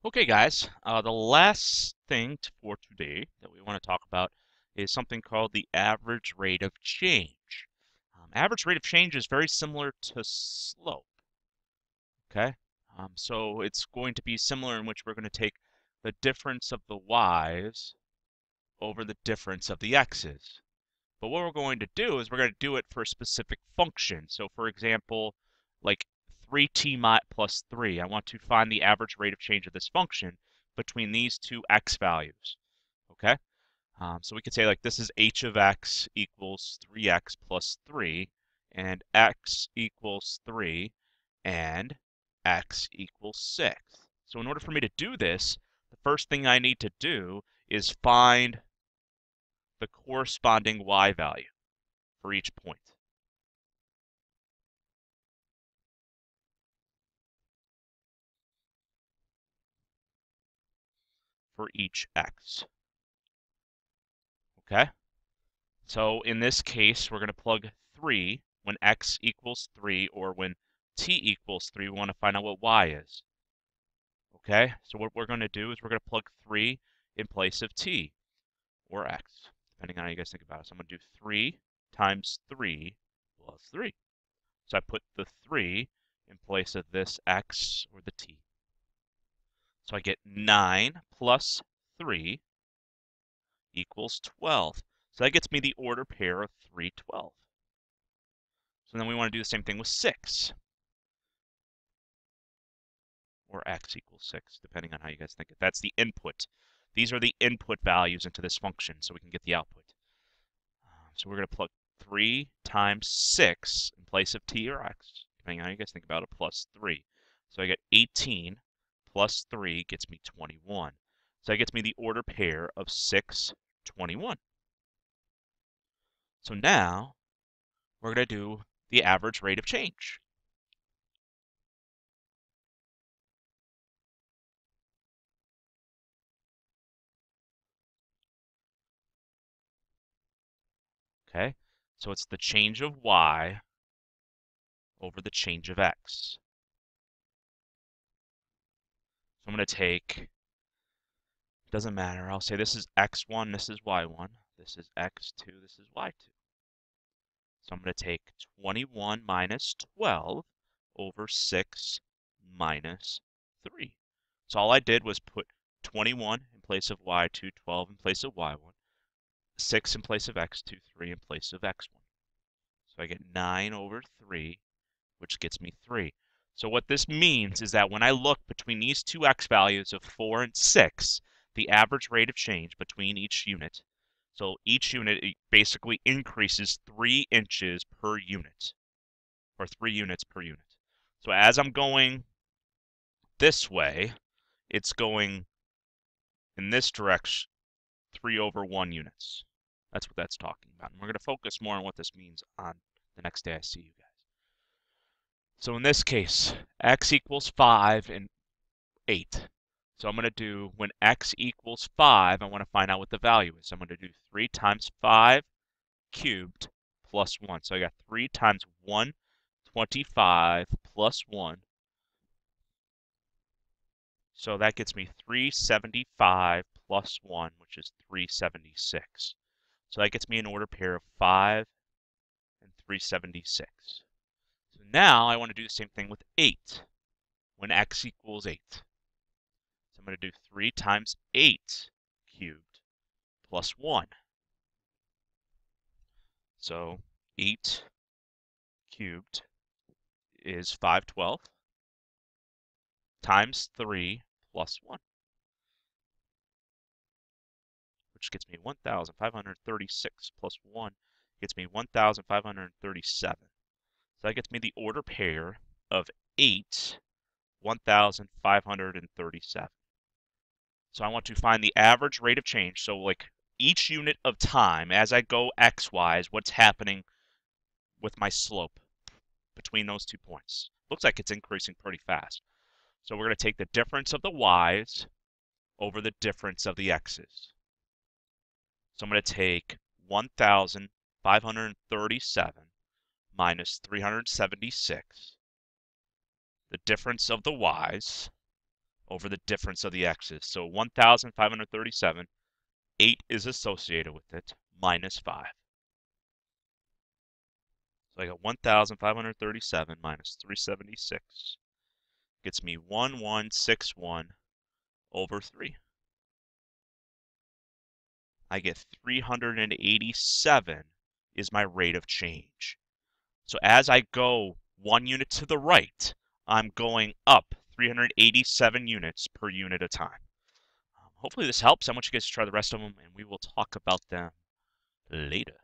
Okay, guys, the last thing for today that we want to talk about is something called the average rate of change. Average rate of change is very similar to slope, okay? So it's going to be similar in which we're going to take the difference of the y's over the difference of the x's. But what we're going to do is we're going to do it for a specific function. So for example, like 3t plus 3, I want to find the average rate of change of this function between these two x values, okay? So we could say like this is h of x equals 3x plus 3, and x equals 3, and x equals 6. So in order for me to do this, the first thing I need to do is find the corresponding y value for each point. For each x. Okay? So in this case, we're going to plug 3 when x equals 3, or when t equals 3. We want to find out what y is. Okay? So what we're going to do is we're going to plug 3 in place of t, or x, depending on how you guys think about it. So I'm going to do 3 times 3 plus 3. So I put the 3 in place of this x, or the t. So I get 9 plus 3 equals 12. So that gets me the order pair of 3, 12. So then we want to do the same thing with 6, or x equals 6, depending on how you guys think it. That's the input. These are the input values into this function, so we can get the output. So we're going to plug 3 times 6 in place of t or x, depending on how you guys think about it, plus 3. So I get 18 plus 3 gets me 21. So that gets me the order pair of 6, 21. So now we're going to do the average rate of change. Okay, so it's the change of y over the change of x. So I'm going to take, doesn't matter, I'll say this is x1, this is y1, this is x2, this is y2. So I'm going to take 21 minus 12 over 6 minus 3. So all I did was put 21 in place of y2, 12 in place of y1, 6 in place of x2, 3 in place of x1. So I get 9 over 3, which gets me 3. So what this means is that when I look between these two x values of 4 and 6, the average rate of change between each unit, so each unit basically increases 3 inches per unit, or 3 units per unit. So as I'm going this way, it's going in this direction 3 over 1 units. That's what that's talking about. And we're going to focus more on what this means on the next day I see you guys. So in this case, x equals 5 and 8. So I'm going to do, when x equals 5, I want to find out what the value is. So I'm going to do 3 times 5 cubed plus 1. So I got 3 times 1, 25 plus 1. So that gets me 375 plus 1, which is 376. So that gets me an order pair of 5 and 376. So now I want to do the same thing with 8, when x equals 8. So I'm going to do 3 times 8 cubed plus 1. So 8 cubed is 512 times 3 plus 1, which gets me 1,536 plus 1 gets me 1,537. So that gets me the order pair of 8, 1,537. So I want to find the average rate of change. So like each unit of time, as I go x-wise, what's happening with my slope between those 2 points. Looks like it's increasing pretty fast. So we're going to take the difference of the y's over the difference of the x's. So I'm going to take 1,537 minus 376, the difference of the y's over the difference of the x's. So 1,537, 8 is associated with it, minus 5. So I got 1,537 minus 376 gets me 1161 over 3. I get 387 is my rate of change. So as I go 1 unit to the right, I'm going up 387 units per unit of time. Hopefully this helps. I want you guys to try the rest of them, and we will talk about them later.